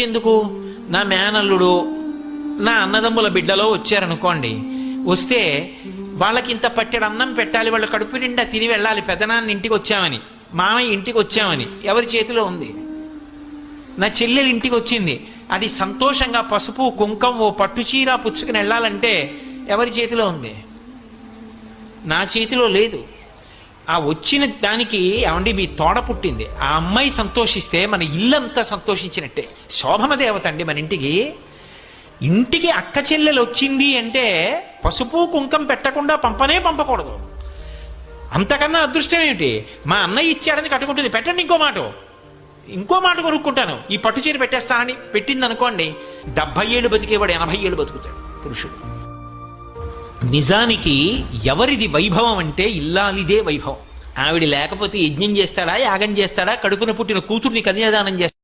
ఎందుకు నా మేనల్లుడు నా అన్నదమ్ముల బిడ్డలో వచ్చారనుకోండి, వస్తే వాళ్ళకి ఇంత పట్టెడు అన్నం పెట్టాలి, వాళ్ళు కడుపు నిండా తిని వెళ్ళాలి, పెదనాన్న ఇంటికి వచ్చామని, మామయ్య ఇంటికి వచ్చామని. ఎవరి చేతిలో ఉంది? నా చెల్లెలు ఇంటికి వచ్చింది, అది సంతోషంగా పసుపు కుంకం ఓ పట్టు చీర పుచ్చుకుని వెళ్ళాలంటే ఎవరి చేతిలో ఉంది? నా చేతిలో లేదు. ఆ వచ్చిన దానికి ఏమండి మీ తోడ పుట్టింది, ఆ అమ్మాయి సంతోషిస్తే మన ఇల్లంతా సంతోషించినట్టే. శోభన దేవత అండి మన ఇంటికి. ఇంటికి అక్క చెల్లెలు వచ్చింది అంటే పసుపు కుంకం పెట్టకుండా పంపనే పంపకూడదు. అంతకన్నా అదృష్టం ఏమిటి? మా అన్నయ్య ఇచ్చాడని కట్టుకుంటుంది, పెట్టండి ఇంకో మాట కొనుక్కుంటాను, ఈ పట్టు చీర పెట్టేస్తానని పెట్టింది అనుకోండి, 70 ఏళ్ళు బతికేవాడు 80 ఏళ్ళు బతుకుతాడు పురుషుడు. నిజానికి ఎవరిది వైభవం అంటే ఇల్లాలిదే వైభవం. ఆవిడ లేకపోతే యజ్ఞం చేస్తాడా, యాగం చేస్తాడా, కడుపున పుట్టిన కూతుర్ని కన్యాదానం చేస్తాడా?